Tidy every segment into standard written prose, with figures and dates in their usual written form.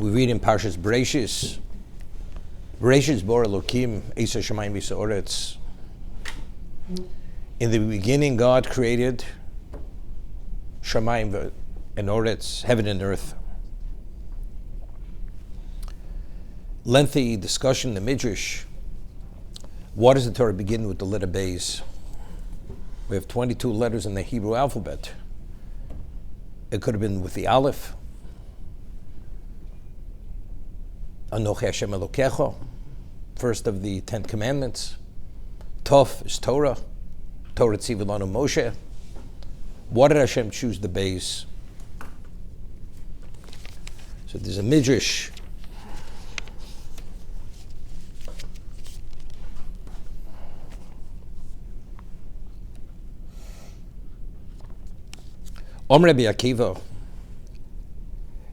We read in Parshas Bereishit, Bereishit bor Elokim Eisa Shamayim V'Sa'oretz. In the beginning, God created Shamayim and Oretz, heaven and earth. Lengthy discussion in the Midrash. Why does the Torah begin with the letter Beis? We have 22 letters in the Hebrew alphabet. It could have been with the Aleph. Anochi Hashem Elokecha, first of the 10 commandments. Tov is Torah. Torah Tzivu Lanu Moshe. Why did Hashem choose the Beis? So there's a Midrash. Rabbi Akiva,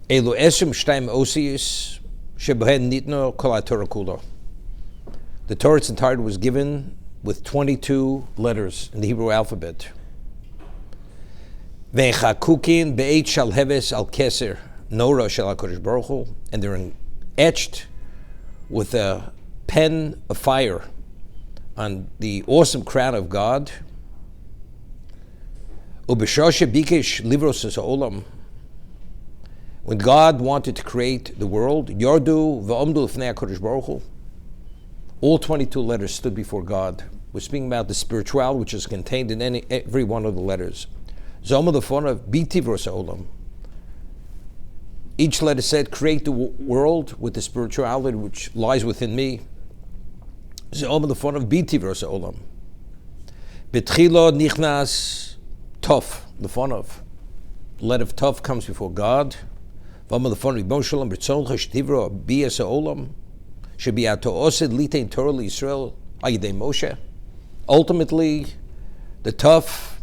Elu Esrim Shtayim Osiyus Shebehen Nitno Kol HaTorah Kula. The Torah its entirety was given with 22 letters in the Hebrew alphabet. Ve'chakukin be'eit shal heves al keser nora shel HaKadosh Baruch Hu, and they're etched with a pen of fire on the awesome crown of God. When God wanted to create the world, Yordu v'omdu l'fnei HaKadosh Baruch Hu, all 22 letters stood before God. We're speaking about the spirituality which is contained in every one of the letters. Zoma the fon of bitivros ha'olam. Each letter said, create the world with the spirituality which lies within me. Zoma the fon of bitivros ha'olam. Betchilo nichnas Tov, the fun of. The letter of Tov comes before God. Ultimately, the Tov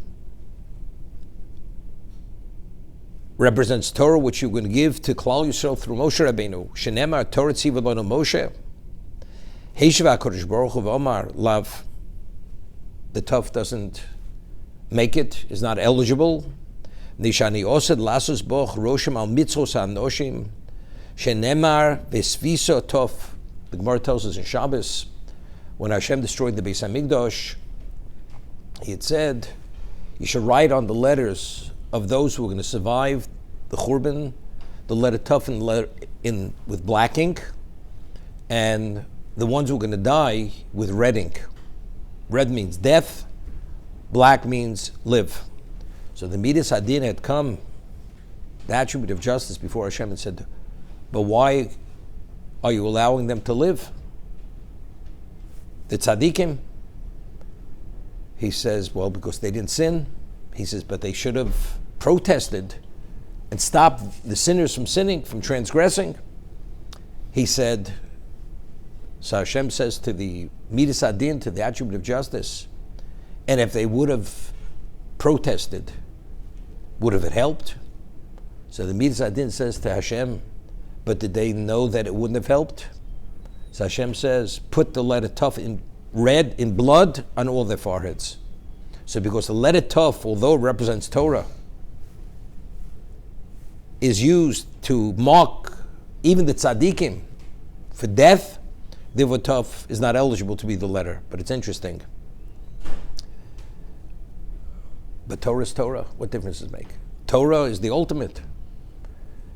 represents Torah, which you're going to give to Klal Yisrael through Moshe Rabbeinu. Shenemar Torah tzivu lanu Moshe. Heishav HaKadosh Baruch Hu v'omar lav. The Tov doesn't make it, is not eligible. Nishani osed lasus boch roshim al mitzvos hanoshim shenemar vesviso tov. The Gemara tells us in Shabbos, when Hashem destroyed the Beis Hamikdash, He had said, you should write on the letters of those who are going to survive the Churban, the letter Tov in with black ink, and the ones who are going to die with red ink. Red means death. Black means live. So the Midas Hadin had come, the attribute of justice, before Hashem and said, but why are you allowing them to live? The tzaddikim? He says, well, because they didn't sin. He says, but they should have protested and stopped the sinners from sinning, from transgressing. He said, so Hashem says to the Midas Hadin, to the attribute of justice, and if they would have protested, would have it helped? So the Midas Hadin says to Hashem, but did they know that it wouldn't have helped? So Hashem says, put the letter Tov in red, in blood, on all their foreheads. So because the letter Tov, although it represents Torah, is used to mark even the tzaddikim for death, the word Tov is not eligible to be the letter. But it's interesting. But Torah is Torah. What difference does it make? Torah is the ultimate.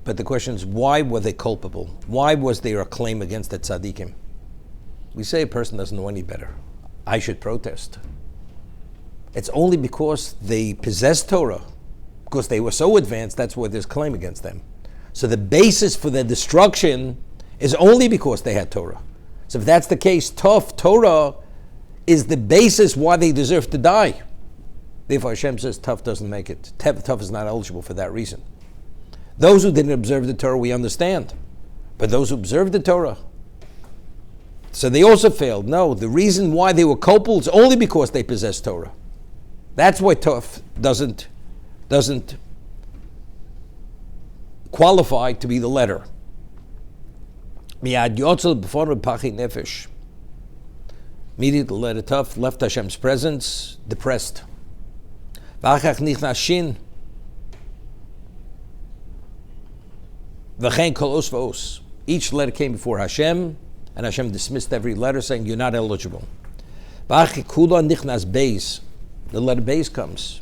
But the question is, why were they culpable? Why was there a claim against the tzaddikim? We say a person doesn't know any better. I should protest. It's only because they possessed Torah, because they were so advanced, that's why there's claim against them. So the basis for their destruction is only because they had Torah. So if that's the case, Torah is the basis why they deserve to die. Therefore, Hashem says Tov doesn't make it. Tov is not eligible for that reason. Those who didn't observe the Torah, we understand. But those who observed the Torah, so they also failed. No, the reason why they were culpable is only because they possessed Torah. That's why Tov doesn't qualify to be the letter. Miyad yotzel b'for pachi nefesh. Immediately the letter Tov left Hashem's presence, depressed. V'achach nichnas shin. V'chein kol os v'os. Each letter came before Hashem, and Hashem dismissed every letter, saying, you're not eligible. V'achi kula nichnas beis. The letter beis comes.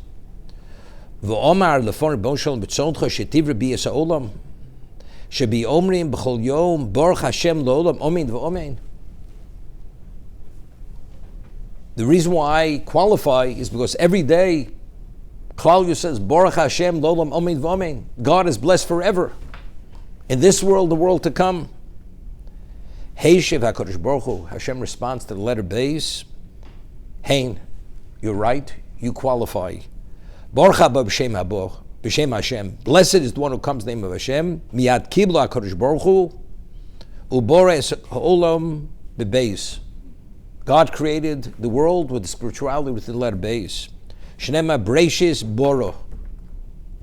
V'omar lefon Rebbeinu Shalom b'tzoncha shetivre b'yis ha'olam. Shebi omrim b'chol yom baruch Hashem lo'olam omein v'omein. The reason why I qualify is because every day Klal Yisrael says baruch Hashem lo'olam omein v'omein. God is blessed forever. In this world, the world to come. Heishiv HaKadosh Baruch Hu. Hashem responds to the letter Beis. Hein, you're right. You qualify. Baruch haba b'shem haba, b'shem Hashem. Blessed is the one who comes in the name of Hashem. Miyad kibla HaKadosh Baruch Hu. Ubores ha'olam b'beis. God created the world with the spirituality with the letter Beis. Shnema Bereishit boro.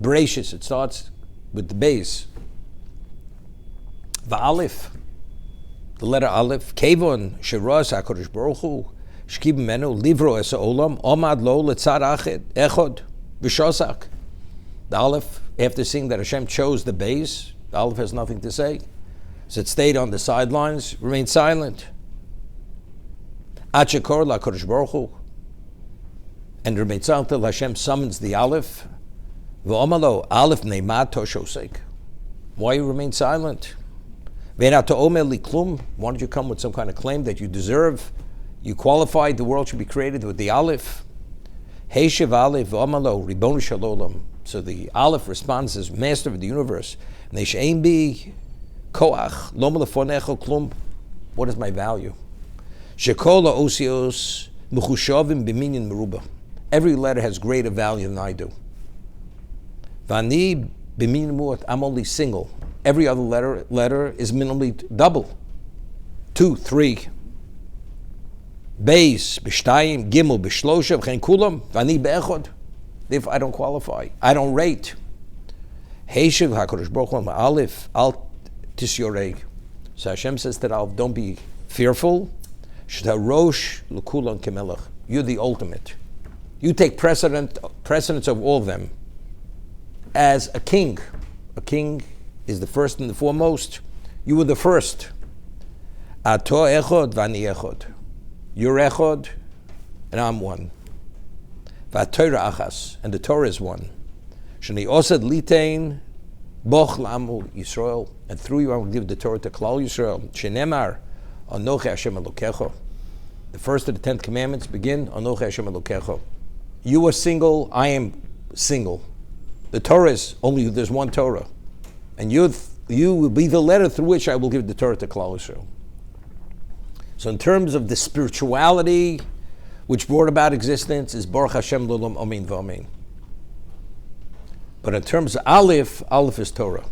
Bereishit, it starts with the Beis. Va'alif, the letter Aleph. Kevon sheras HaKadosh Baruch Hu. Shkib menu livro es ha'olam. Omad lo letzad echod. V'shosak. The Aleph, after seeing that Hashem chose the Beis, the Aleph has nothing to say. So it stayed on the sidelines, remained silent. Achekor LaKadosh Baruch Hu, and remained silent until Hashem summons the Aleph. V'omalo Aleph neimat toshosek. Why you remain silent? Ve'nato omer li klum. Why don't you come with some kind of claim that you deserve? You qualified. The world should be created with the Aleph. Heishiv Aleph v'omalo ribonu shalolam. So the Aleph responds as master of the universe. Neishein bi koach lo melefonecho klum. What is my value? Shekola osios mechushavim b'minyan meruba. Every letter has greater value than I do. Vani b'minyan muat. I'm only single. Every other letter is minimally double. 2, 3. Beis b'shtayim gimel b'shlosha v'chein kulam vani be'echod. If I don't qualify, I don't rate. Heishiv HaKadosh Baruch Hu Aleph al tisyorei. So Hashem says to Aleph, don't be fearful. Shtarosh l'kulan kemelech. You're the ultimate. You take precedence of all of them. As a king is the first and the foremost. You were the first. Ato echod vani echod. You're echod, and I'm one. V'atorah achas, and the Torah is one. Shani osad litein boch la'amu Yisrael, and through you I will give the Torah to Klal Yisrael. Shenemar Anochi Hashem Elokecho. The first of the 10 commandments begin Anochi Hashem Elokecho. You are single, I am single. The Torah is only, there's one Torah. And you will be the letter through which I will give the Torah to Klal Yisrael. So in terms of the spirituality which brought about existence is Baruch Hashem L'olam Amin V'Amin. But in terms of Aleph is Torah.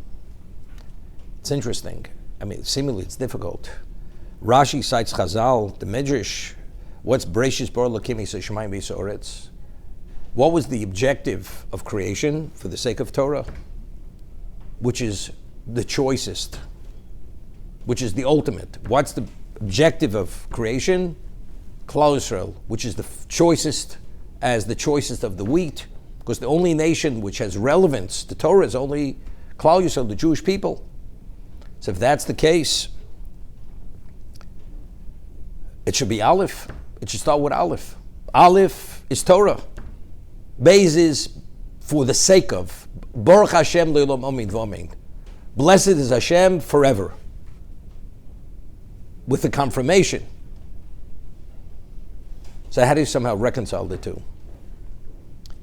It's interesting. I mean, seemingly it's difficult. Rashi cites Chazal, the Midrash. What's Bereishit bara Elokim Shemayim v'Oretz? What was the objective of creation for the sake of Torah? Which is the choicest, which is the ultimate. What's the objective of creation? Klal Yisrael, which is the choicest, as the choicest of the wheat, because the only nation which has relevance to Torah is only Klal Yisrael, the Jewish people. So if that's the case, it should be Aleph. It should start with Aleph. Aleph is Torah. Beis is for the sake of. Baruch Hashem le'olam amin v'amin. Blessed is Hashem forever. With the confirmation. So how do you somehow reconcile the two?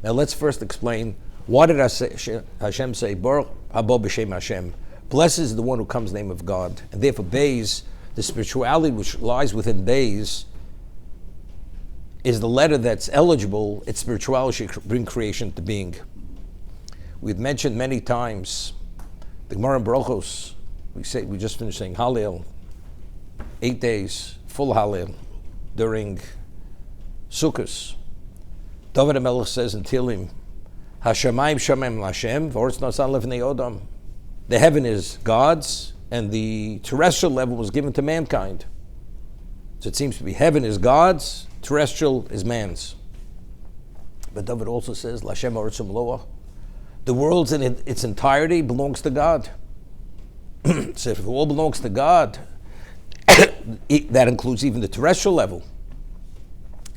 Now let's first explain, why did Hashem say, Baruch haba b'shem Hashem? Blessed is the one who comes in the name of God. And therefore Beis, the spirituality which lies within Beis, is the letter that's eligible. Its spirituality should bring creation to being. We've mentioned many times, the Gemara in Brachos, we just finished saying Hallel, 8 days, full Hallel, during Sukkot. David HaMelech says in Tehillim, Hashemayim Shemaim L'Hashem, v'oretz nasan levnei Odam. The heaven is God's, and the terrestrial level was given to mankind. So it seems to be heaven is God's, terrestrial is man's. But David also says, L'Hashem ha'oretz u'mloah. The world in its entirety belongs to God. So if it all belongs to God, that includes even the terrestrial level.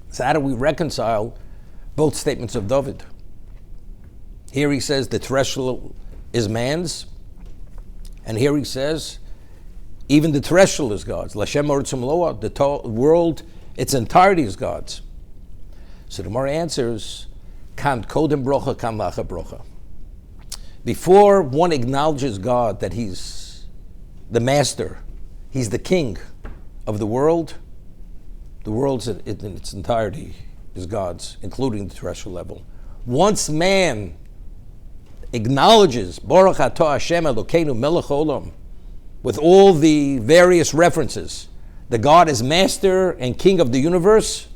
So how do we reconcile both statements of David? Here he says the terrestrial is man's, and here he says even the terrestrial is God's. L'Shem Oretzum Loa, the world, its entirety is God's. So the Gemara answers, Kan Kodem Brocha, Kan Lacha Brocha. Before one acknowledges God, that he's the master, he's the king of the world in its entirety is God's, including the terrestrial level. Once man acknowledges Baruch Atah Hashem Elokeinu Melech Olam, with all the various references, that God is master and king of the universe,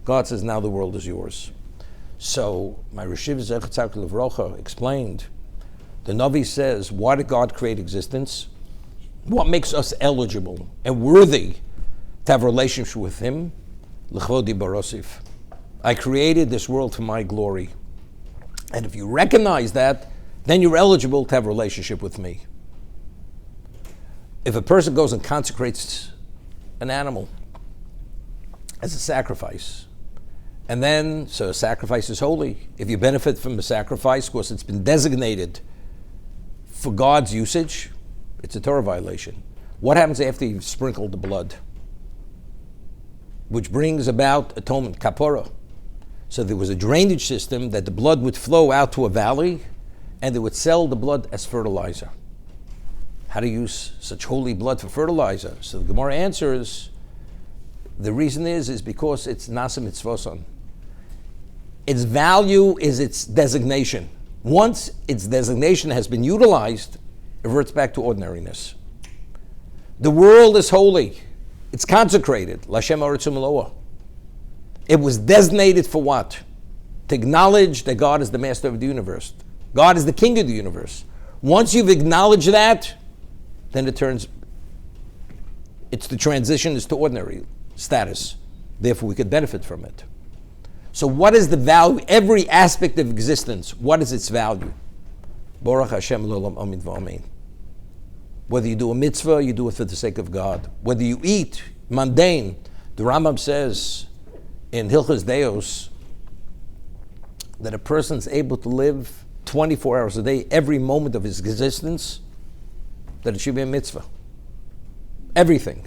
God says, now the world is yours. So my Rishiv Zechat Levrocha explained, the Navi says, why did God create existence? What makes us eligible and worthy to have a relationship with Him? L'chvodi barosif. I created this world for my glory. And if you recognize that, then you're eligible to have a relationship with me. If a person goes and consecrates an animal as a sacrifice, and then, so a sacrifice is holy. If you benefit from a sacrifice, because it's been designated for God's usage, it's a Torah violation. What happens after you've sprinkled the blood? Which brings about atonement, kapora. So there was a drainage system that the blood would flow out to a valley, and they would sell the blood as fertilizer. How to use such holy blood for fertilizer? So the Gemara answers, the reason is because it's nasa mitzvoson. Its value is its designation. Once its designation has been utilized, it reverts back to ordinariness. The world is holy. It's consecrated. L'Shem Oretzum Loa. It was designated for what? To acknowledge that God is the master of the universe. God is the king of the universe. Once you've acknowledged that, then the transition is to ordinary status. Therefore, we could benefit from it. So what is the value? Every aspect of existence, what is its value? Baruch Hashem l'olam amin v'amin. Whether you do a mitzvah, you do it for the sake of God. Whether you eat mundane, the Rambam says in Hilchos Deos that a person's able to live 24 hours a day, every moment of his existence, that it should be a mitzvah. Everything.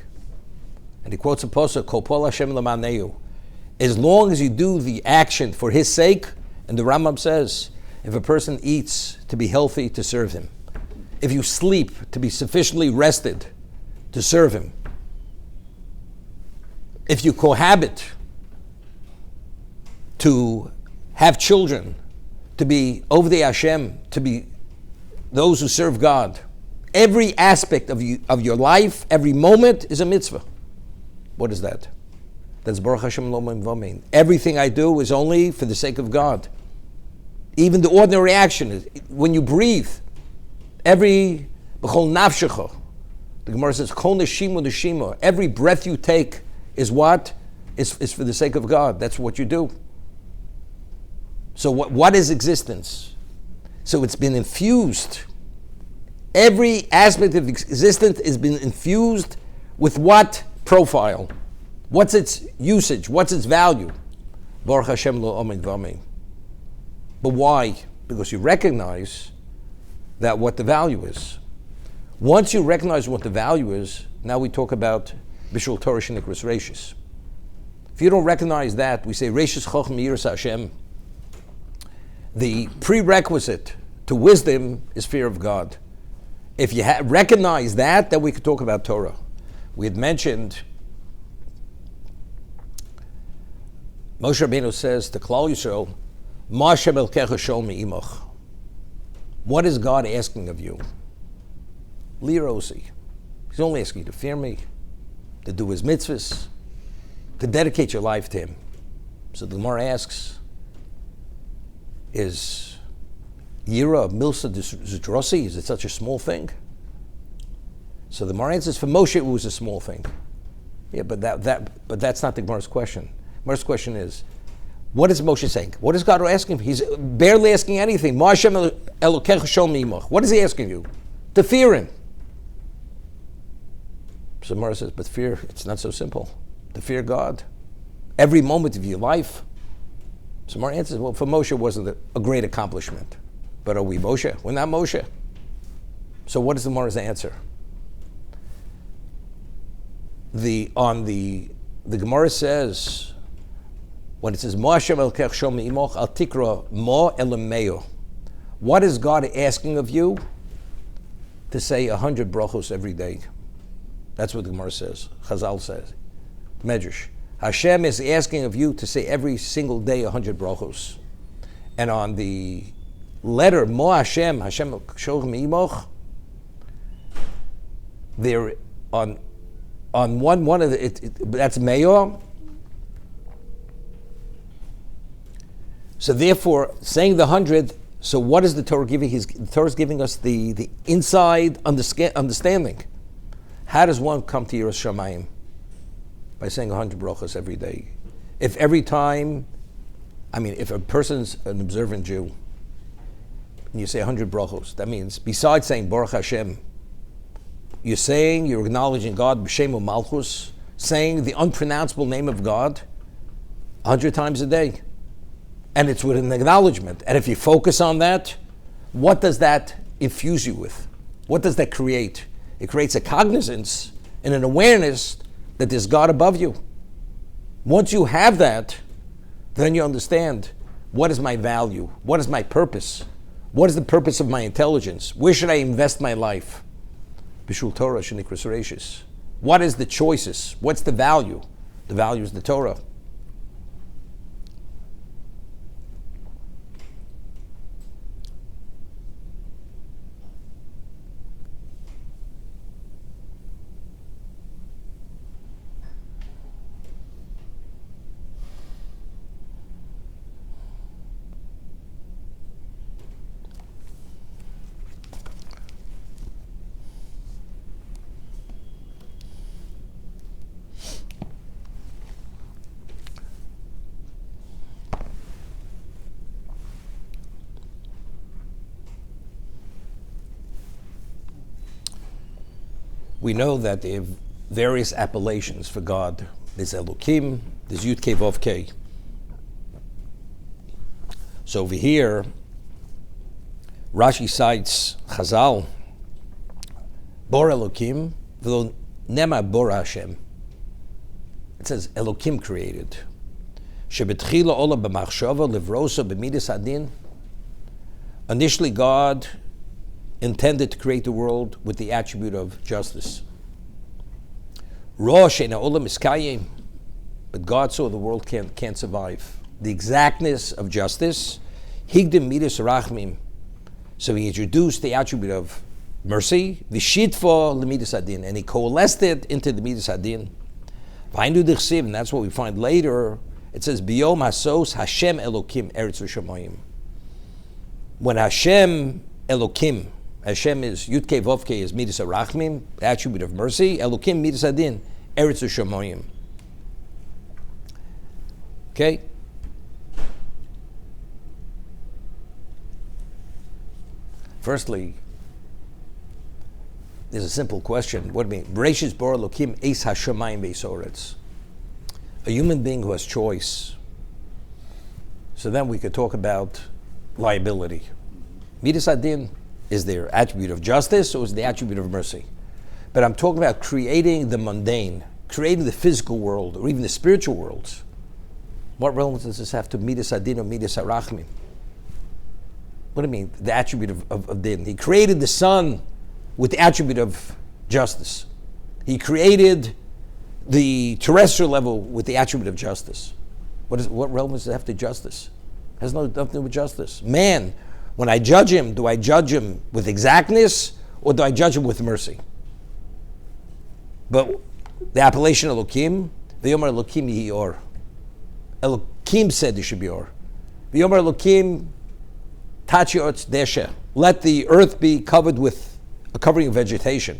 And he quotes a pasuk, Kol Pol Hashem L'Maneu. As long as you do the action for His sake, and the Rambam says, if a person eats to be healthy, to serve Him. If you sleep to be sufficiently rested, to serve Him. If you cohabit to have children, to be over the Hashem, to be those who serve God. Every aspect of your life, every moment is a mitzvah. What is that? That's Baruch Hashem Lo Mim Vamein. Everything I do is only for the sake of God. Even the ordinary action is when you breathe. Every b'chol nafshecha. The Gemara says kol neshimu neshima. Every breath you take is what? Is for the sake of God. That's what you do. So what is existence? So it's been infused. Every aspect of existence has been infused with what profile? What's its usage? What's its value? Baruch Hashem lo amin v'amin. But why? Because you recognize that what the value is. Once you recognize what the value is, now we talk about Bishul Torah Shenikras Reishis. If you don't recognize that, we say Reishis Chochem Yiras Hashem. The prerequisite to wisdom is fear of God. If you recognize that, then we could talk about Torah. We had mentioned, Moshe Rabbeinu says to Klal Yisrael, Ma Hashem Elkecha Shol Me'imach. What is God asking of you? Lirosi. He's only asking you to fear me, to do His mitzvahs, to dedicate your life to Him. So the Gemara asks, is Yira Milsa Zdrosi, is it such a small thing? So the Gemara answers, for Moshe it was a small thing. Yeah, but that's not the Gemara's question. The Gemara's question is, what is Moshe saying? What is God asking? He's barely asking anything. Ma Hashem Elokecha Shol Me'imach. What is He asking you? To fear Him. So Gemara says, but fear, it's not so simple. To fear God, every moment of your life. So Gemara answers, well, for Moshe it wasn't a great accomplishment. But are we Moshe? We're not Moshe. So what is the Gemara's answer? The Gemara says, when it says, Mo Hashem elkech shom imoch al tikra mo elameo. What is God asking of you? To say 100 brachos every day. That's what the Gemara says. Chazal says. Medrash. Hashem is asking of you to say every single day 100 brachos. And on the letter Mo Hashem Shochem Imoch, there on one of the that's Meyor. So therefore, saying the 100. So what is the Torah giving? The Torah is giving us the inside understanding. How does one come to Yiras Shamayim? By saying 100 brachos every day. If every time, if a person's an observant Jew, and you say 100 brachos, that means besides saying Baruch Hashem, you're acknowledging God, B'Shem U'Malchus, saying the unpronounceable name of God 100 times a day. And it's with an acknowledgement. And if you focus on that, what does that infuse you with? What does that create? It creates a cognizance and an awareness that there's God above you. Once you have that, then you understand, what is my value? What is my purpose? What is the purpose of my intelligence? Where should I invest my life? Bishul Torah shenikras reishis. What is the choices? What's the value? The value is the Torah. We know that there are various appellations for God. There's Elokim, there's Yud Kei Vav Kei. So over here, Rashi cites Chazal, Bor Elokim, v'lo nema Bor Hashem. It says Elokim created. Shebetchila ola b'machshava livrosa b'midas adin. Initially, God intended to create the world with the attribute of justice. But God saw the world can't survive. The exactness of justice, higdim midas rachmim. So he introduced the attribute of mercy, v'shitva l'midas adin, and he coalesced it into the midas adin. And that's what we find later. It says, Biyom hasos Hashem Elokim Eretz V'Shamayim. When Hashem Elokim, Hashem is Yud Kei Vav Kei is Midas HaRachmim, the attribute of mercy. Elokim Midas Adin, Eretz V'Shamayim. Okay? Firstly, there's a simple question. What do you mean? Bereishit bara Elokim eis hashamayim ve'eis haaretz. A human being who has choice. So then we could talk about liability. Midas Adin is their attribute of justice or is the attribute of mercy? But I'm talking about creating the mundane, creating the physical world or even the spiritual worlds. What relevance does this have to Midas Adin or Midas HaRachmim? What do you mean? The attribute of din. He created the sun with the attribute of justice. He created the terrestrial level with the attribute of justice. What relevance does it have to justice? It has nothing to do with justice. Man, when I judge him, do I judge him with exactness or do I judge him with mercy? But the appellation Elokim, V'yomer Elokim Yehi Or. Elokim said there should be Or. V'yomer Elokim Tachi Otz Deshe. Let the earth be covered with a covering of vegetation.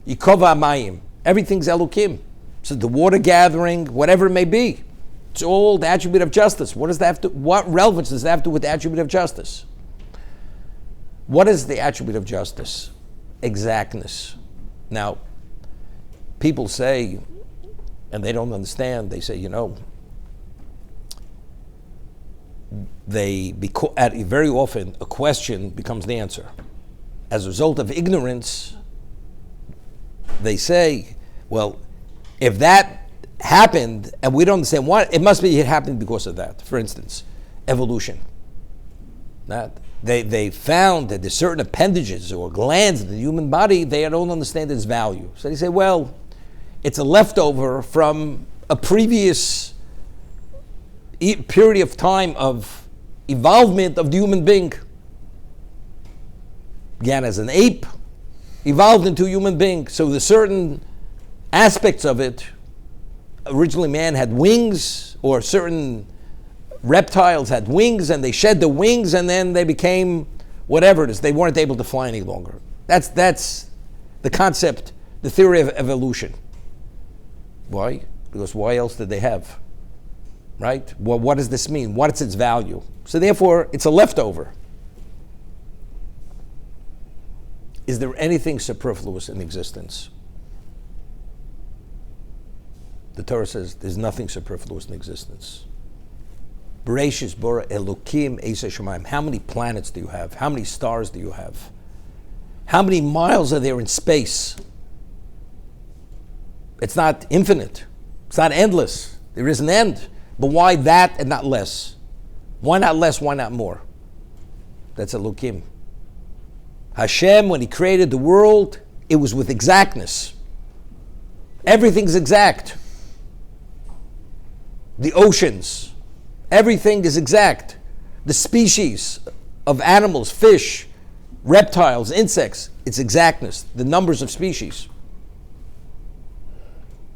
Yikova Amayim. Everything's Elokim. So the water gathering, whatever it may be, it's all the attribute of justice. What does that have to? What relevance does that have to do with the attribute of justice? What is the attribute of justice? Exactness. Now, people say, and they don't understand, they say, very often a question becomes the answer. As a result of ignorance, they say, well, if that happened and we don't understand what, it must be it happened because of that. For instance, evolution. They found that there's certain appendages or glands in the human body, they don't understand its value. So they say, well, it's a leftover from a previous period of time of evolvement of the human being. Began as an ape, evolved into a human being. So the certain aspects of it, originally man had wings, or certain reptiles had wings, and they shed the wings, and then they became whatever it is. They weren't able to fly any longer. That's the concept, the theory of evolution. Why? Because why else did they have? Right? Well, what does this mean? What is its value? So therefore, it's a leftover. Is there anything superfluous in existence? The Torah says there's nothing superfluous in existence. Bereishit bara Elokim eisei shamayim. How many planets do you have? How many stars do you have? How many miles are there in space? It's not infinite. It's not endless. There is an end. But why that and not less? Why not less? Why not more? That's Elokim. Hashem, when he created the world, it was with exactness. Everything's exact. The oceans, everything is exact. The species of animals, fish, reptiles, insects, it's exactness. The numbers of species.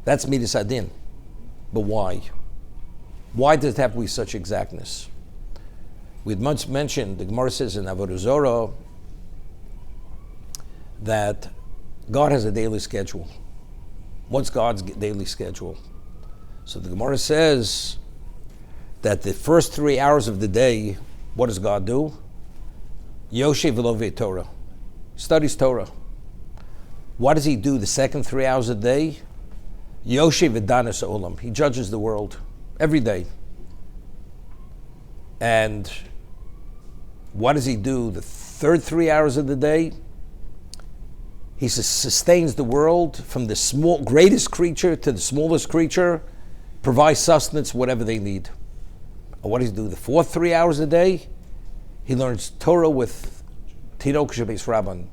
That's Midas Adin. But why? Why does it have to be such exactness? We had once mentioned, the Gemara says in Avodah Zarah, that God has a daily schedule. What's God's daily schedule? So the Gemara says that the first 3 hours of the day, what does God do? Yoshev v'lovei Torah. Studies Torah. What does he do the second 3 hours a day? Yoshev v'danas olam. He judges the world every day. And what does he do the third 3 hours of the day? He sustains the world from the greatest creature to the smallest creature, provides sustenance, whatever they need. And what does he do the fourth 3 hours a day? He learns Torah with Tinok Shabes Rabban,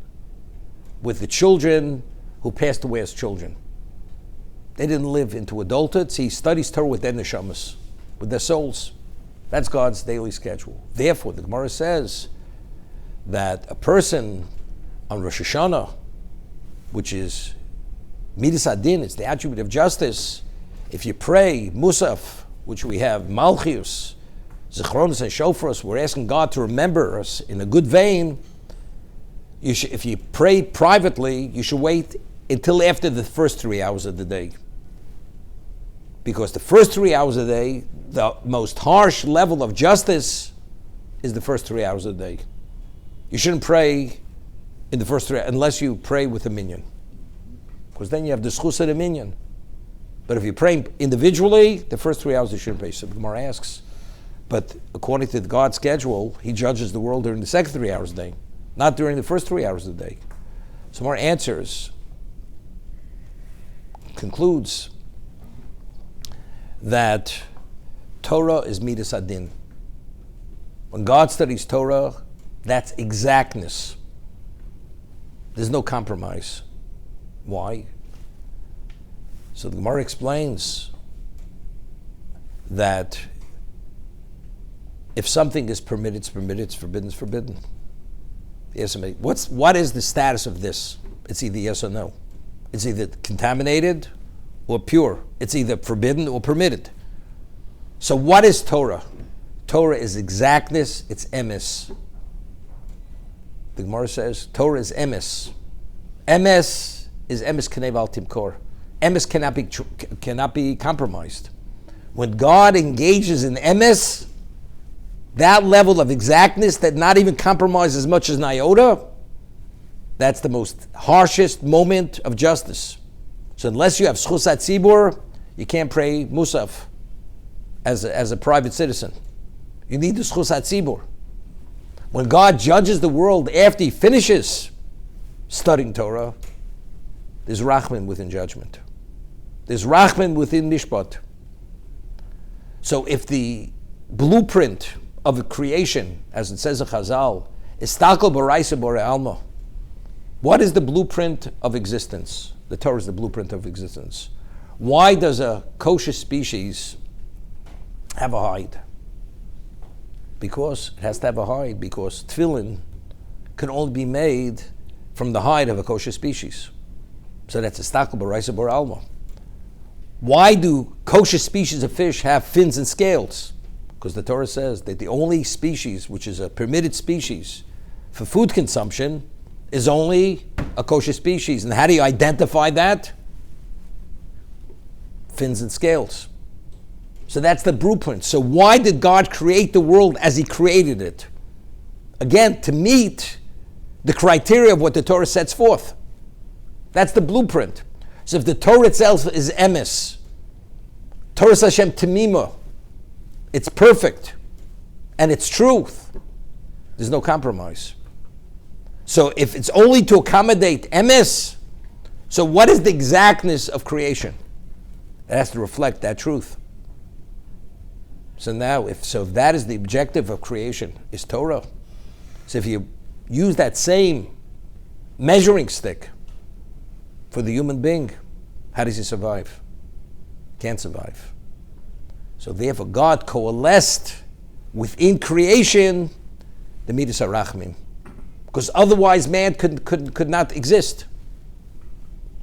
with the children who passed away as children. They didn't live into adulthood, so he studies Torah with their neshamas, with their souls. That's God's daily schedule. Therefore, the Gemara says that a person on Rosh Hashanah, which is Midas Adin, it's the attribute of justice. If you pray Musaf, which we have Malchius, Zichronos and Shofros, we're asking God to remember us in a good vein. If you pray privately, you should wait until after the first 3 hours of the day. Because the first 3 hours of the day, the most harsh level of justice is the first 3 hours of the day. You shouldn't pray in the first 3 unless you pray with a minyan. Because then you have the schus of the minyan. But if you pray individually, the first 3 hours you shouldn't pray. So the Gemara asks, but according to God's schedule, he judges the world during the second 3 hours of the day, not during the first 3 hours of the day. So Gemara answers, concludes that Torah is Midas Adin. When God studies Torah, that's exactness. There's no compromise. Why? So the Gemara explains that if something is permitted, it's permitted, it's forbidden, it's forbidden. Yes, what is the status of this? It's either yes or no. It's either contaminated or pure. It's either forbidden or permitted. So what is Torah? Torah is exactness, it's emes. The Gemara says Torah is emes. Emes is emes kanev al timkor. Emes cannot be compromised. When God engages in emes, that level of exactness that not even compromise as much as an iota, that's the most harshest moment of justice. So unless you have schus hatzibur, you can't pray musaf as a private citizen. You need the schus hatzibur. When God judges the world after he finishes studying Torah, there's rachman within judgment. There's rachman within mishpat. So if the blueprint of a creation, as it says in Chazal, is takel Bereishit borei alma, what is the blueprint of existence? The Torah is the blueprint of existence. Why does a kosher species have a hide? Because it has to have a hide, because tefillin can only be made from the hide of a kosher species. So that's a takel Bereishit borei alma. Why do kosher species of fish have fins and scales? Because the Torah says that the only species which is a permitted species for food consumption is only a kosher species. And how do you identify that? Fins and scales. So that's the blueprint. So why did God create the world as he created it? Again, to meet the criteria of what the Torah sets forth. That's the blueprint. So if the Torah itself is emes, Torah Hashem Temima, it's perfect, and it's truth, there's no compromise. So if it's only to accommodate emes, so what is the exactness of creation? It has to reflect that truth. So now, if that is the objective of creation, is Torah. So if you use that same measuring stick for the human being, how does he survive? Can't survive. So therefore God coalesced within creation the midas harachmim, because otherwise man could not exist.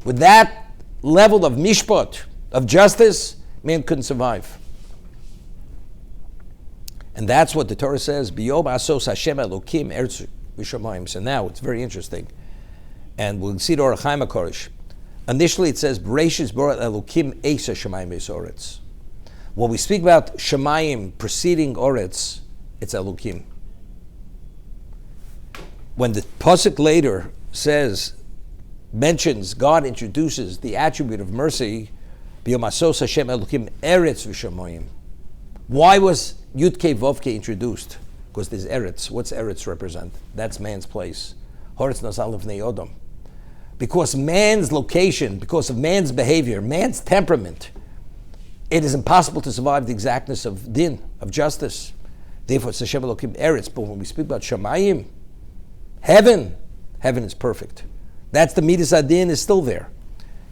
With that level of mishpat, of justice, man couldn't survive. And that's what the Torah says, B'yom asos Hashem Elokim eretz v'shamayim. So now it's very interesting. And we'll see the Orach Chaim HaKodesh. Initially it says, Bereishit bara Elokim eis hashamayim ve'es oretz. When we speak about Shemayim preceding Oretz, it's Elokim. When the pasuk later mentions, God introduces the attribute of mercy, B'yom asos Hashem Elokim eretz v'shamayim. Why was Yud-Kei Vav-Kei introduced? Because there's Eretz. What's Eretz represent? That's man's place. Horetz Nasal Lifnei Odom. Because man's location, because of man's behavior, man's temperament, it is impossible to survive the exactness of din, of justice. Therefore, it's Hashem Elokim Eretz. But when we speak about Shamayim, heaven is perfect. That's the Midas Adin is still there.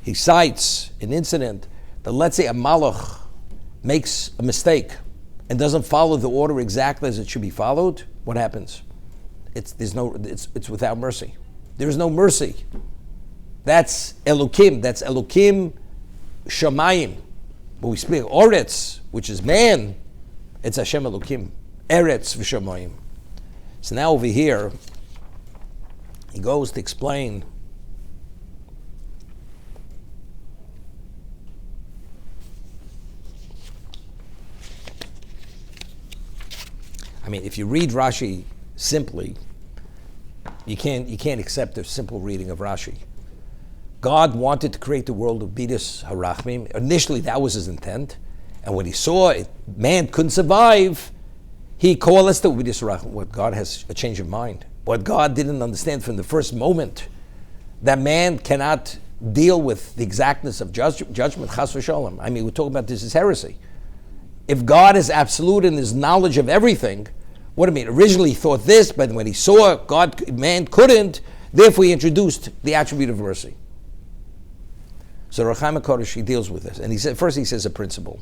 He cites an incident that, let's say, a malach makes a mistake and doesn't follow the order exactly as it should be followed. What happens? It's without mercy. There is no mercy. That's Elokim. That's Elokim Shamayim. When we speak Oretz, which is man, it's Hashem Elokim. Eretz v'Shamayim. So now over here, he goes to explain if you read Rashi simply, you can't accept a simple reading of Rashi. God wanted to create the world of midas harachmim. Initially, that was his intent. And when he saw man couldn't survive, he coalesced it with midas harachmim. What God has a change of mind. What God didn't understand from the first moment, that man cannot deal with the exactness of judgment, chas v'shalom. We're talking about this as heresy. If God is absolute in his knowledge of everything, originally he thought this, but when he saw man couldn't, therefore he introduced the attribute of mercy. So Orach Chaim HaKodesh, he deals with this. And he says a principle.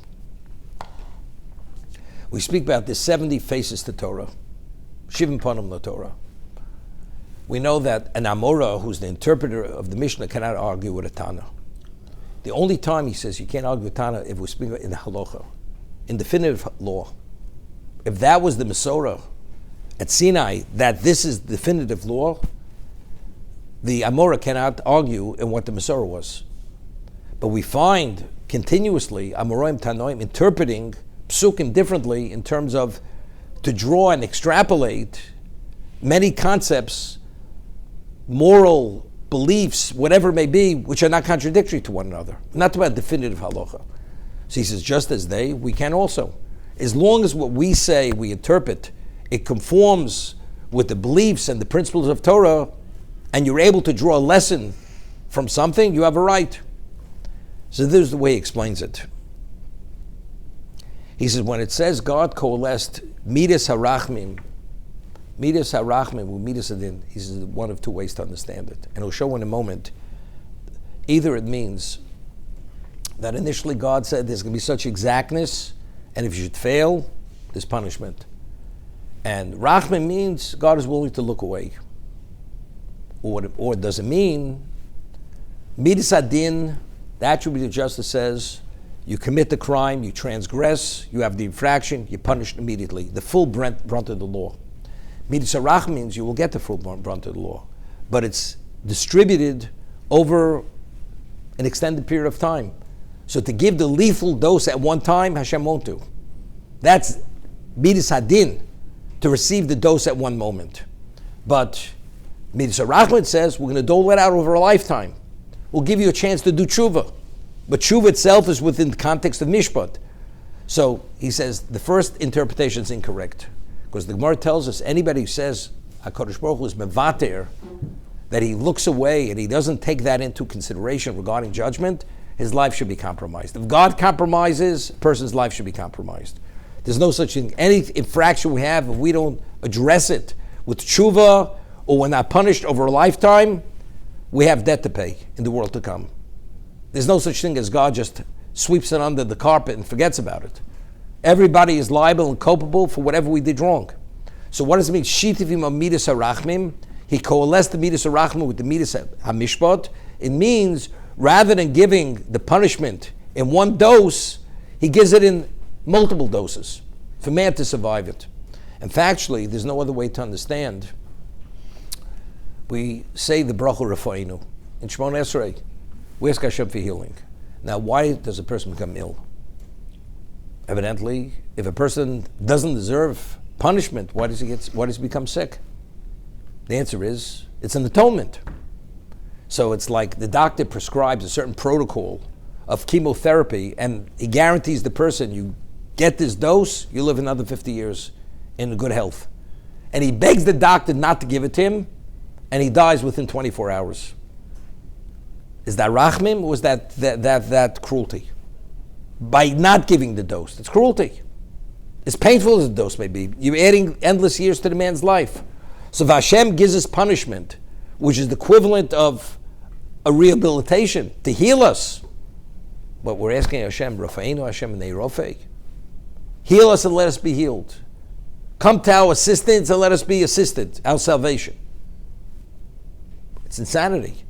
We speak about the 70 faces to Torah. Shivim Panim LaTorah. We know that an Amora, who's the interpreter of the Mishnah, cannot argue with a Tana. The only time he says you can't argue with Tana if we're speaking in the halacha, in definitive law. If that was the Masorah at Sinai, that this is definitive law, the Amora cannot argue in what the Masorah was. But we find continuously Amoraim Tanoim interpreting psukim differently in terms of to draw and extrapolate many concepts, moral beliefs, whatever it may be, which are not contradictory to one another. Not about definitive halacha. So he says, just as they, we can also. As long as what we say, we interpret, it conforms with the beliefs and the principles of Torah, and you're able to draw a lesson from something, you have a right. So this is the way he explains it. He says, when it says God coalesced midas harachmim with midas adin, he says one of two ways to understand it. And he'll show in a moment, either it means that initially God said there's going to be such exactness, and if you should fail, there's punishment. And rachmim means God is willing to look away. Or does it mean midas adin, the attribute of justice says, you commit the crime, you transgress, you have the infraction, you're punished immediately. The full brunt of the law. Midas harach means you will get the full brunt of the law, but it's distributed over an extended period of time. So to give the lethal dose at one time, Hashem won't do. That's midas hadin, to receive the dose at one moment. But midas harach says we're going to dole it out over a lifetime. We'll give you a chance to do tshuva. But tshuva itself is within the context of mishpat. So he says the first interpretation is incorrect. Because the Gemara tells us anybody who says HaKadosh Baruch Hu is mevater, that he looks away and he doesn't take that into consideration regarding judgment, his life should be compromised. If God compromises, a person's life should be compromised. There's no such thing. Any infraction we have, if we don't address it with tshuva, or we're not punished over a lifetime, we have debt to pay in the world to come. There's no such thing as God just sweeps it under the carpet and forgets about it. Everybody is liable and culpable for whatever we did wrong. So what does it mean? Shitivim midas harachmim. He coalesced the midas harachmim with the midas hamishpat. It means rather than giving the punishment in one dose, he gives it in multiple doses for man to survive it. And factually, there's no other way to understand. We say the bracha Rafa'inu in Shemona Esrei. We ask Hashem for healing. Now, why does a person become ill? Evidently, if a person doesn't deserve punishment, why does he become sick? The answer is, it's an atonement. So it's like the doctor prescribes a certain protocol of chemotherapy, and he guarantees the person, you get this dose, you live another 50 years in good health. And he begs the doctor not to give it to him, and he dies within 24 hours. Is that rachmim, or was that cruelty? By not giving the dose, it's cruelty. As painful as the dose may be, you're adding endless years to the man's life. So if Hashem gives us punishment, which is the equivalent of a rehabilitation to heal us, but we're asking Hashem, Rafa'inu Hashem Neirofei, heal us and let us be healed. Come to our assistance and let us be assisted, our salvation. It's insanity.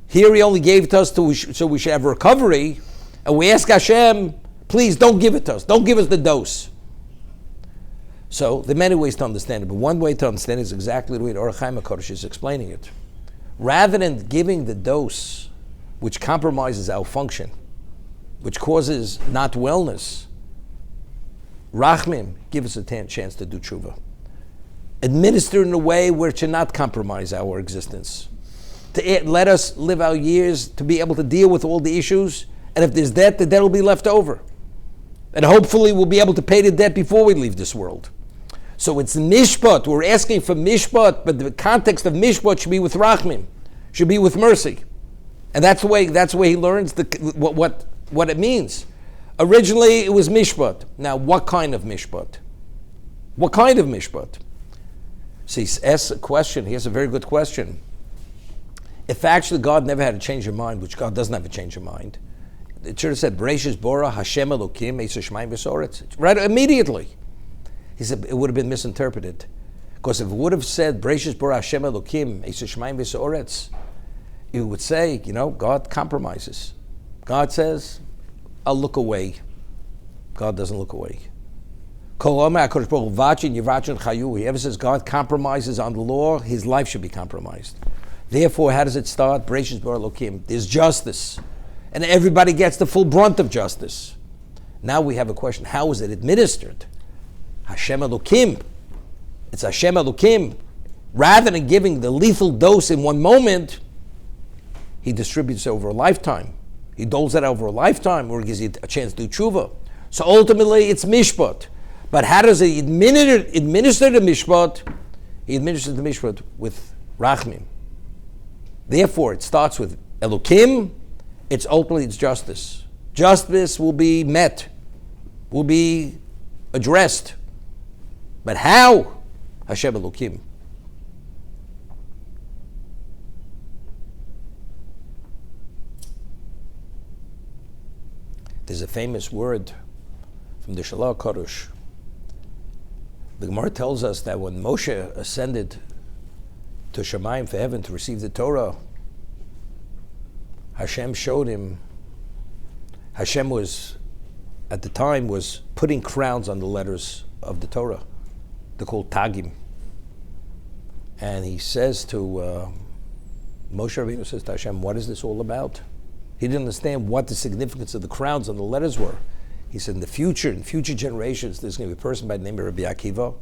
Here he only gave it to us so we should have recovery, and we ask Hashem, please don't give it to us. Don't give us the dose. So there are many ways to understand it, but one way to understand it is exactly the way the Orach Chaim HaKadosh is explaining it. Rather than giving the dose which compromises our function, which causes not wellness, Rachmim, give us a chance to do tshuva. Administer in a way where it should not compromise our existence. To let us live our years to be able to deal with all the issues, and if there's debt, the debt will be left over. And hopefully we'll be able to pay the debt before we leave this world. So it's mishpat. We're asking for mishpat, but the context of mishpat should be with rachmim, should be with mercy. And that's the way he learns what it means. Originally it was mishpat. Now what kind of mishpat? What kind of mishpat? So he asks a question. He has a very good question. If actually God never had a change of mind, which God doesn't have a change of mind, it should have said, Bereishit Bora Hashem Elokim Eisa Shemaim V'Soretz. Right, immediately. He said it would have been misinterpreted. Because if it would have said, Bereishit Bora Hashem Elokim Eisa Shemaim V'Soretz, it would say, God compromises. God says, I'll look away. God doesn't look away. Whoever says God compromises on the law, his life should be compromised. Therefore, how does it start? Bereishit Bora Elokim. There's justice. And everybody gets the full brunt of justice. Now we have a question. How is it administered? Hashem Elokim. It's Hashem Elokim. Rather than giving the lethal dose in one moment, he distributes it over a lifetime. He doles it out over a lifetime, or he gives you a chance to do tshuva. So ultimately, it's mishpat. But how does he administer the mishpat? He administers the mishpat with rachmim. Therefore, it starts with Elokim. It's justice. Justice will be met, will be addressed. But how? Hashem Elokim. There's a famous word from the Shalach Kodesh. The Gemara tells us that when Moshe ascended to Shemayim for heaven to receive the Torah, Hashem showed him. Hashem was, at the time, was putting crowns on the letters of the Torah. They're called Tagim. And he says to Moshe Rabbeinu says to Hashem, "What is this all about?" He didn't understand what the significance of the crowns on the letters were. He said, in future generations, there's going to be a person by the name of Rabbi Akiva,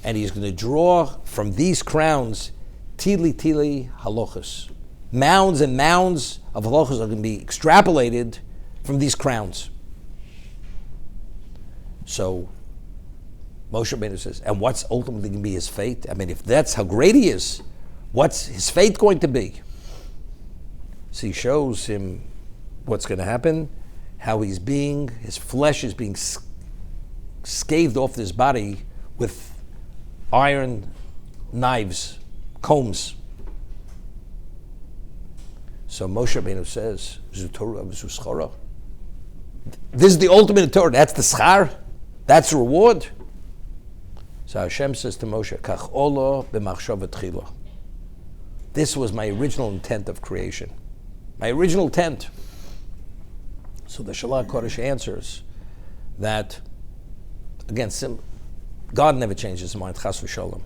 and he's going to draw from these crowns tili halachas. Mounds and mounds of halachas are going to be extrapolated from these crowns. So Moshe Rabbeinu says, and what's ultimately going to be his fate? I mean, if that's how great he is, what's his fate going to be? So he shows him what's going to happen, how his flesh is being scathed off his body with iron knives, combs. So Moshe Rabbeinu says, this is the ultimate Torah. That's the schar. That's the reward. So Hashem says to Moshe, Kach ola b'machshava tchila. This was my original intent of creation. My original intent. So the Shalach Kodesh answers that, again, God never changes his mind, chas v'sholem.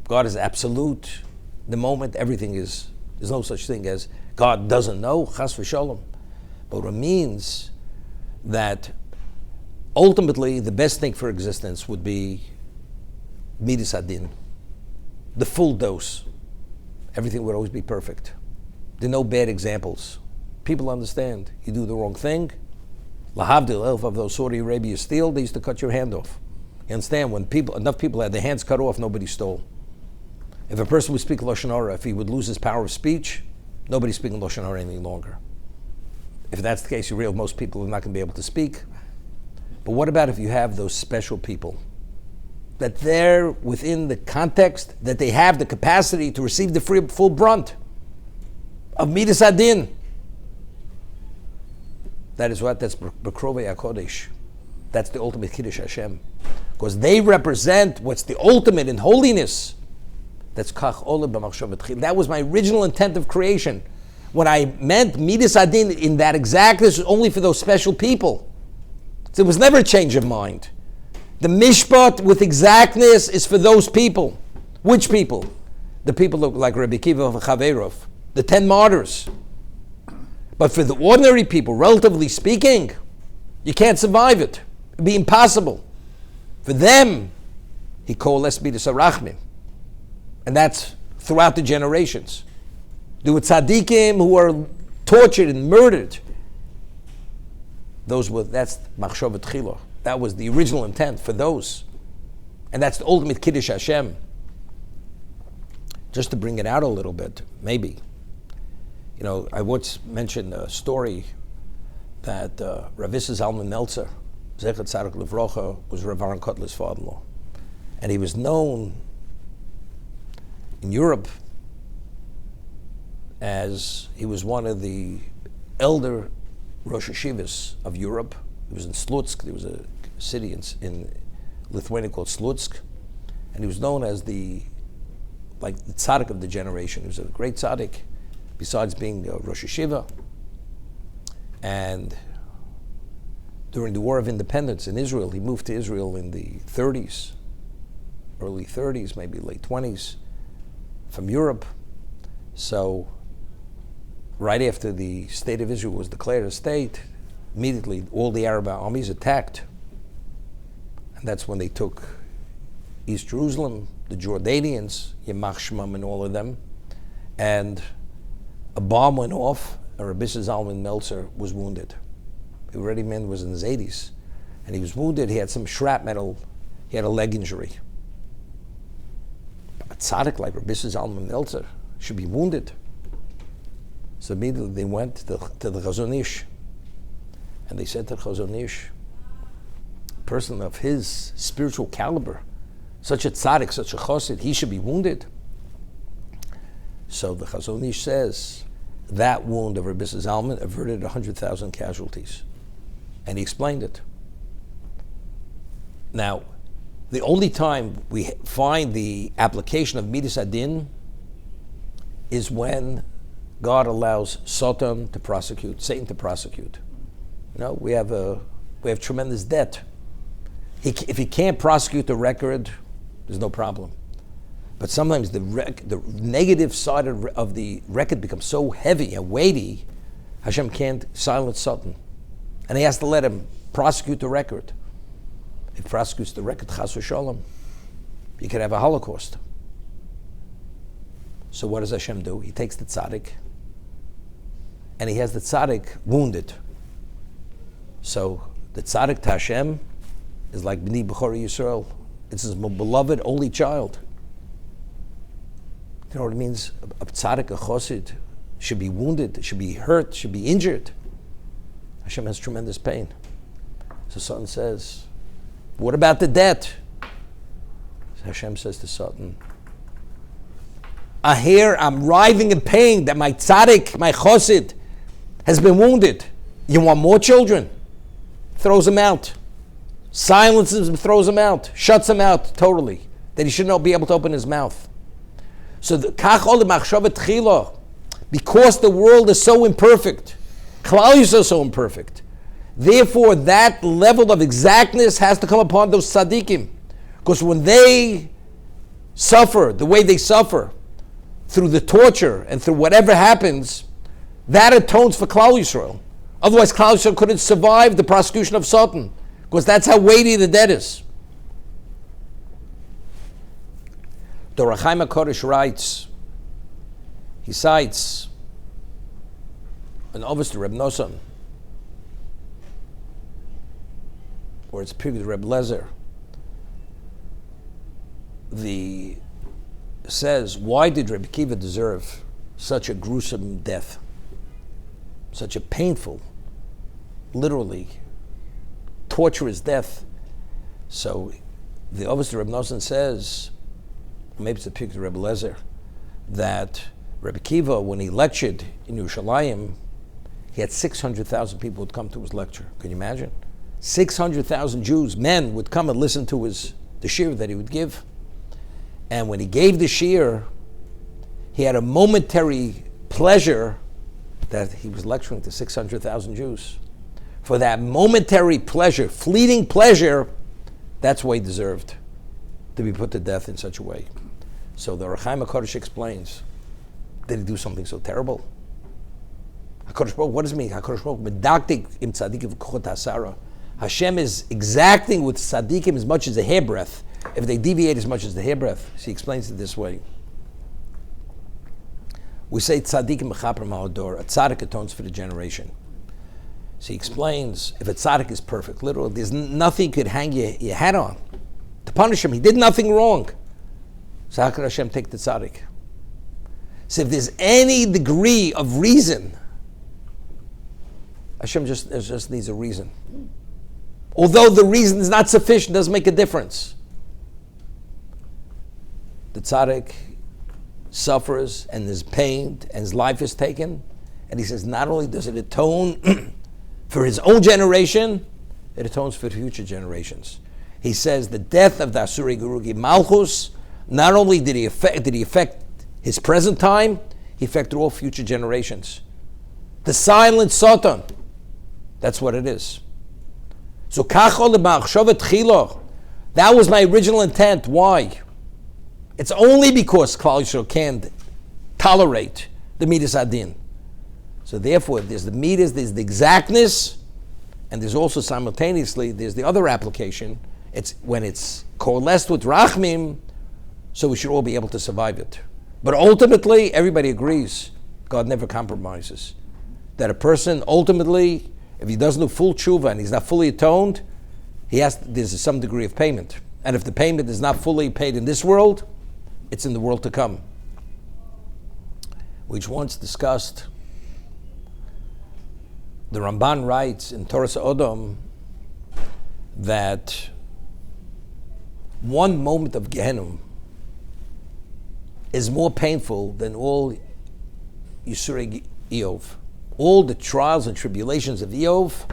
God is absolute. The moment everything is, there's no such thing as God doesn't know, chas v'sholem. But it means that ultimately the best thing for existence would be midas hadin, the full dose. Everything would always be perfect. There are no bad examples. People understand. You do the wrong thing. Lahavdil, of those Saudi Arabia steal, they used to cut your hand off. You understand? When enough people had their hands cut off, nobody stole. If a person would speak Lashon Hara, if he would lose his power of speech, nobody's speaking Lashon Hara any longer. If that's the case, you realize most people are not going to be able to speak. But what about if you have those special people? That they're within the context, that they have the capacity to receive the full brunt of midas hadin. That is what? That's B'krovei HaKodesh. That's the ultimate Kiddush Hashem. Because they represent what's the ultimate in holiness. That's Kach Ola B'machshava Tchila. That was my original intent of creation. When I meant midas hadin in that exactness, only for those special people. There was never a change of mind. The mishpat with exactness is for those people. Which people? The people like Rabbi Akiva of Chaverov, the 10 martyrs. But for the ordinary people, relatively speaking, you can't survive it. It'd be impossible. For them, he coalesced midas harachmim. And that's throughout the generations. There were tzaddikim who are tortured and murdered. That's machshava tchila. That was the original intent for those. And that's the ultimate Kiddush Hashem. Just to bring it out a little bit, maybe. You know, I once mentioned a story that Rav Issa Zalman Meltzer, Zechat Tzadok Livrocha, was Rav Aaron Kotler's father-in-law. And he was known in Europe as he was one of the elder Rosh Hashivas of Europe. He was in Slutsk. There was a city in Lithuania called Slutsk. And he was known as the tzaddik of the generation. He was a great tzaddik, besides being a Rosh Hashiva. And during the War of Independence in Israel, he moved to Israel in the 30s, early 30s, maybe late 20s, from Europe. So right after the state of Israel was declared a state, immediately all the Arab armies attacked. And that's when they took East Jerusalem, the Jordanians, Yemach Shemam and all of them. And a bomb went off, and Rabbi Zalman Meltzer was wounded. He already man was in his 80s, and he was wounded. He had some shrapnel. He had a leg injury. A tzaddik like Rabbi Zalman Meltzer should be wounded. So immediately they went to the Chazon Ish, and they said to the Chazon Ish, a person of his spiritual caliber, such a tzaddik, such a chosid, he should be wounded. So the Chazon Ish says that wound of Rabbi Zalman averted 100,000 casualties, and he explained it. Now, the only time we find the application of Midas Adin is when God allows Satan to prosecute, Satan to prosecute. You know, we have tremendous debt. If he can't prosecute the record, there's no problem. But sometimes the negative side of the record becomes so heavy and weighty, Hashem can't silence Satan. And he has to let him prosecute the record. If he prosecutes the record, chas v'shalom, you could have a Holocaust. So what does Hashem do? He takes the tzaddik, and he has the tzaddik wounded. So the tzaddik to Hashem is like B'ni B'chori Yisrael. It's his beloved only child. You know what it means? A tzaddik, a chosid, should be wounded, should be hurt, should be injured. Hashem has tremendous pain. So Satan says, what about the debt? So Hashem says to Satan, I'm writhing in pain that my tzaddik, my chosid, has been wounded. You want more children? Throws him out. Silences him, throws him out. Shuts him out totally. That he should not be able to open his mouth. So because the world is so imperfect, Klal Yisrael is so imperfect, therefore that level of exactness has to come upon those tzaddikim. Because when they suffer the way they suffer, through the torture and through whatever happens, that atones for Klal Yisrael. Otherwise, Klal Yisrael couldn't survive the prosecution of Satan, because that's how weighty the debt is. The Ohr HaChaim HaKadosh writes, he cites an Ovis to Reb Nosson, or it's Pig Reb Lezer. Says, why did Reb Kiva deserve such a gruesome death? Such a painful, literally torturous death. So the Ovis to Reb Nosson says, maybe it's a picture of Reb Lezer, that Reb Kiva, when he lectured in Yerushalayim, he had 600,000 people would come to his lecture. Can you imagine? 600,000 Jews, men, would come and listen to the shir that he would give. And when he gave the shir, he had a momentary pleasure that he was lecturing to 600,000 Jews. For that momentary pleasure, fleeting pleasure, that's why he deserved to be put to death in such a way. So the Ohr HaChaim HaKadosh explains, did he do something so terrible? HaKadosh Baruch, what does it mean? HaKadosh Baruch, medaktik im tzadikim v'kochot hasara. Hashem is exacting with tzadikim as much as a hairbreadth, if they deviate as much as the hairbreadth. So he explains it this way. We say tzadikim b'chapram ha'ador, a tzadik atones for the generation. So he explains, if a tzaddik is perfect, literally, there's nothing you could hang your hat on to punish him. He did nothing wrong. So how could Hashem take the tzaddik? So if there's any degree of reason, Hashem just needs a reason. Although the reason is not sufficient, doesn't make a difference. The tzaddik suffers and is pained and his life is taken. And he says not only does it atone for his own generation, it atones for future generations. He says the death of the Asuri Gerugi Malchus, not only did he affect his present time, he affected all future generations. The silent Satan, that's what it is. So that was my original intent. Why? It's only because Klal Yisrael can't tolerate the Midas Adin. So therefore, there's the Midas, there's the exactness, and there's also simultaneously, there's the other application. It's when it's coalesced with Rachmim, so we should all be able to survive it. But ultimately, everybody agrees God never compromises. That a person ultimately, if he doesn't do full tshuva and he's not fully atoned, there's some degree of payment. And if the payment is not fully paid in this world, it's in the world to come. Which once discussed, the Ramban writes in Torah Sodom that one moment of Gehenna is more painful than all Yisurei Eov. All the trials and tribulations of Eov,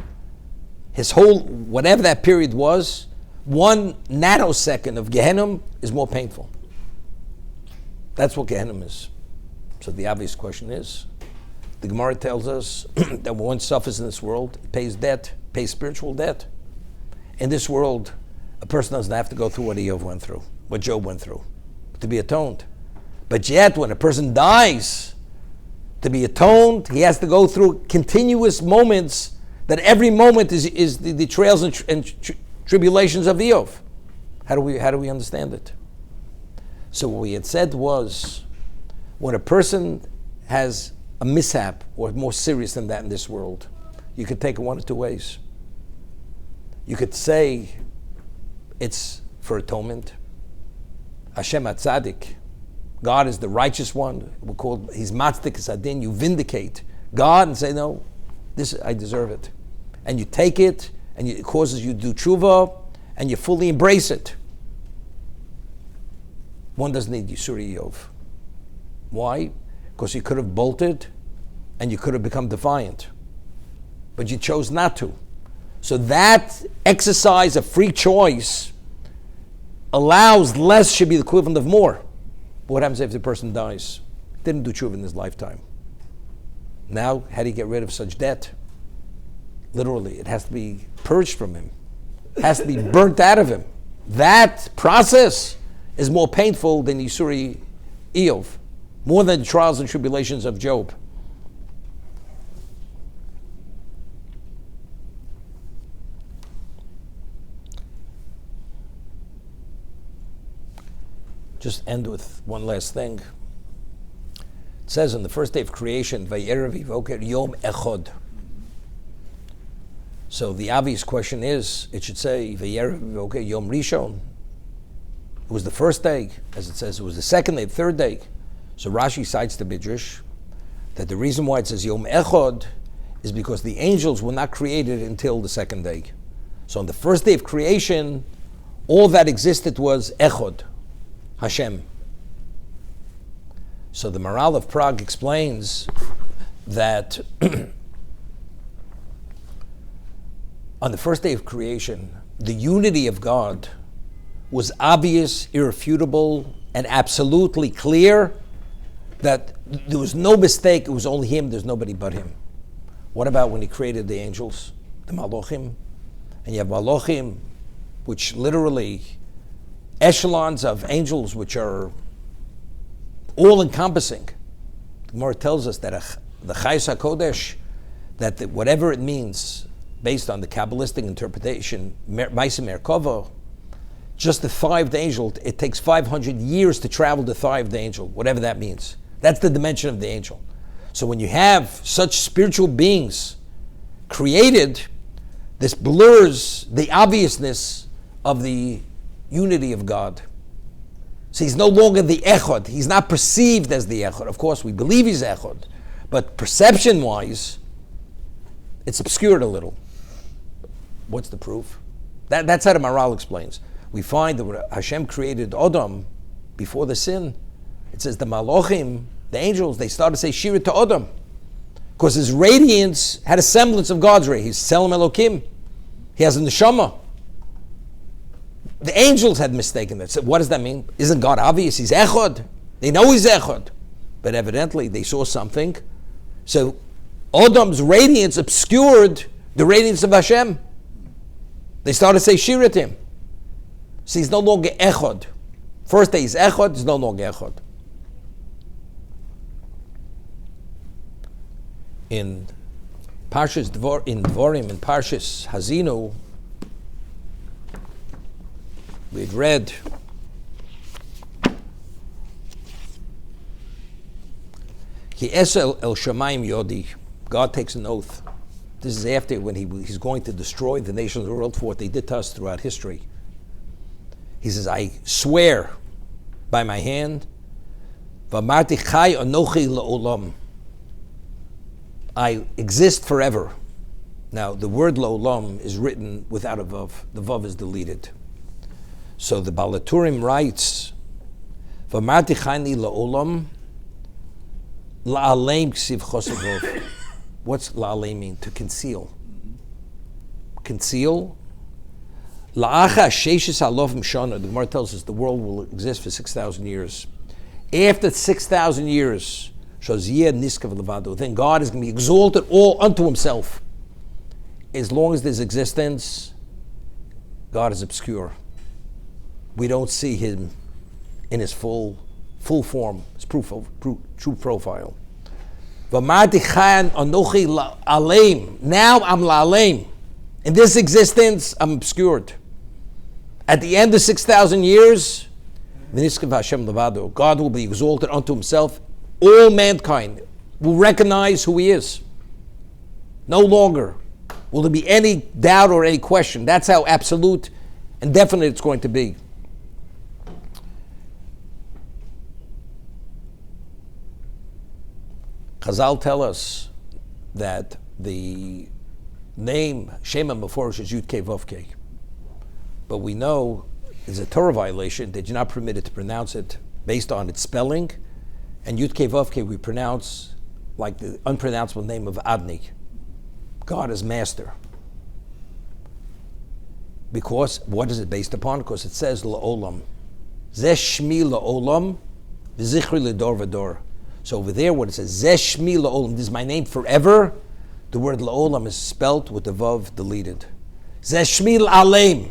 his whole, whatever that period was, 1 nanosecond of Gehenna is more painful. That's what Gehenna is. So the obvious question is, the Gemara tells us that when one suffers in this world, it pays debt, pays spiritual debt. In this world, a person doesn't have to go through what Eov went through, what Job went through, to be atoned. But yet, when a person dies, to be atoned, he has to go through continuous moments, that every moment is the trials and tribulations of Eov. How do we understand it? So what we had said was, when a person has a mishap, or more serious than that in this world, you could take it one of two ways. You could say it's for atonement. Hashem HaTzadik, God is the righteous one. We're called, he's Matzdik Sadin. You vindicate God and say, no, this, I deserve it. And you take it, and it causes you to do tshuva, and you fully embrace it. One doesn't need Yisurei Eov. Why? Because you could have bolted, and you could have become defiant. But you chose not to. So that exercise of free choice allows less should be the equivalent of more. But what happens if the person dies? Didn't do tshuva in his lifetime. Now, how do you get rid of such debt? Literally, it has to be purged from him. It has to be burnt out of him. That process is more painful than Yisurei Eov, more than the trials and tribulations of Job. Just end with one last thing. It says on the first day of creation, Vayerev Yivoker Yom Echod. So the obvious question is, it should say Vayerev Yivoker Yom Rishon. It was the first day, as it says. It was the second day, the third day. So Rashi cites the Midrash that the reason why it says Yom Echod is because the angels were not created until the second day. So on the first day of creation, all that existed was Echod, Hashem. So the Maral of Prague explains that on the first day of creation, the unity of God was obvious, irrefutable, and absolutely clear, that there was no mistake, it was only him, there's nobody but him. What about when he created the angels, the Malochim? And you have Malochim, which literally echelons of angels which are all-encompassing. The Gemara tells us that the Chayes HaKodesh, that whatever it means, based on the Kabbalistic interpretation, Ma'aseh Merkava, just the fifth angel, it takes 500 years to travel the fifth angel, whatever that means. That's the dimension of the angel. So when you have such spiritual beings created, this blurs the obviousness of the unity of God. So he's no longer the Echad. He's not perceived as the Echad. Of course, we believe he's Echad, but perception-wise, it's obscured a little. What's the proof? That's how the Maral explains. We find that when Hashem created Adam before the sin, it says the Malochim, the angels, they started to say Shira to Adam, because his radiance had a semblance of God's ray. He's Tselem Elokim. He has a neshama. The angels had mistaken that. So what does that mean? Isn't God obvious? He's Echad. They know he's Echad. But evidently they saw something. So Adam's radiance obscured the radiance of Hashem. They started to say Shira to him. So he's no longer Echad. First day he's Echad, he's no longer Echad. In Parshas Dvorim, in Parshas Hazinu, we'd read Ki esel el shamayim yodi. God takes an oath. This is after when he's going to destroy the nations of the world for what they did to us throughout history. He says, I swear by my hand, v'amarti chai anochi la'olam. I exist forever. Now, the word la'olam is written without a vav. The vav is deleted. So the Balaturim writes, v'amarti chai la'olam, la'aleim ksiv chosavov. What's la'aleim mean? To conceal. Conceal. La'acha sheishis halofim shana. The Gemara tells us the world will exist for 6,000 years. After 6,000 years, shoziyeh niskav levado. Then God is going to be exalted all unto Himself. As long as there's existence, God is obscure. We don't see Him in His full form, His true profile. V'amarti chan anochi la'aleim. Now I'm la'aleim. In this existence, I'm obscured. At the end of 6,000 years, God will be exalted unto Himself. All mankind will recognize who He is. No longer will there be any doubt or any question. That's how absolute and definite it's going to be. Chazal tell us that the name Shema Meforish is Yud Kei Vav Kei. But we know it's a Torah violation that you're not permitted to pronounce it based on its spelling. And Yud Kei Vav Kei we pronounce like the unpronounceable name of Adni. God is master. Because, what is it based upon? Because it says La'olam. Zeh Shmi La'olam, V'zichri L'dor V'dor. So over there, when it says Zeh Shmi La'olam, this is my name forever, the word La'olam is spelt with the Vav deleted. Zeh Shmi L'aleim.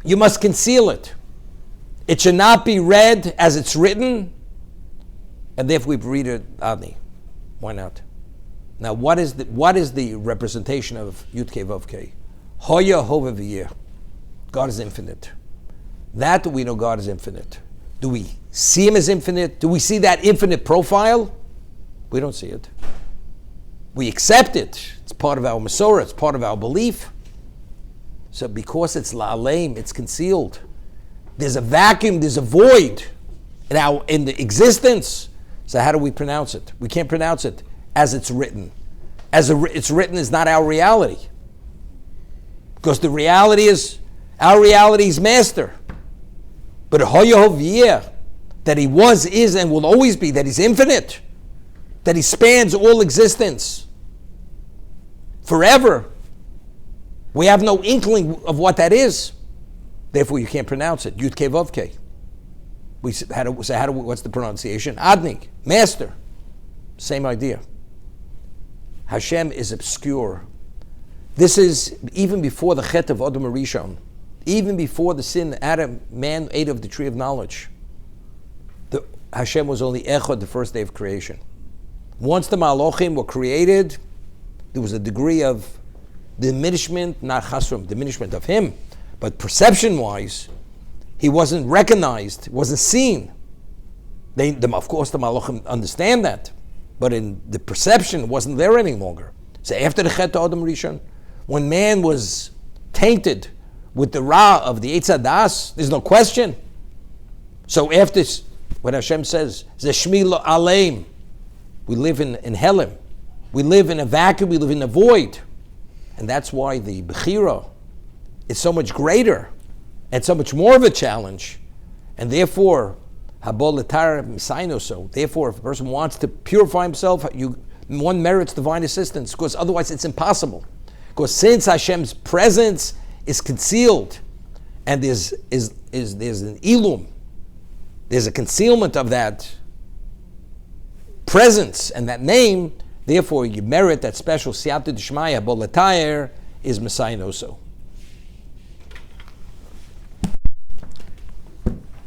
You must conceal it. It should not be read as it's written, and therefore we read it Adni. Why not? Now, what is the representation of Yud Kei Vav Kei? Hoya Hova V'yeh. God is infinite. That we know God is infinite. Do we see Him as infinite? Do we see that infinite profile? We don't see it. We accept it. It's part of our Masorah. It's part of our belief. So because it's la'aleim, it's concealed. There's a vacuum, there's a void in the existence. So how do we pronounce it? We can't pronounce it as it's written. It's written is not our reality. Because the reality is, our reality is master. But Hoyah, that He was, is, and will always be, that He's infinite, that He spans all existence forever. We have no inkling of what that is. Therefore, you can't pronounce it. Yud Kei Vav Kei. What's the pronunciation? Adni, master. Same idea. Hashem is obscure. This is even before the Chet of Adam Rishon, even before the sin Adam, man ate of the tree of knowledge. Hashem was only Echad the first day of creation. Once the Malachim were created, there was a degree of diminishment, not chasrum, diminishment of Him, but perception-wise, He wasn't recognized, wasn't seen. Of course, the Malachim understand that, but in the perception, it wasn't there any longer. So after the Chet Adam Rishon, when man was tainted with the Ra of the Eitz Hadas, there's no question. So after, when Hashem says, Zeshmi Aleim, we live in Helim, we live in a vacuum, we live in a void. And that's why the Bechira is so much greater and so much more of a challenge. And therefore, Habol Letar Misainoso. Therefore, if a person wants to purify himself, one merits divine assistance, because otherwise it's impossible. Because since Hashem's presence is concealed, and there's an ilum, there's a concealment of that presence and that name, therefore you merit that special siyata d'shmaya, Habol Letar is Misainoso.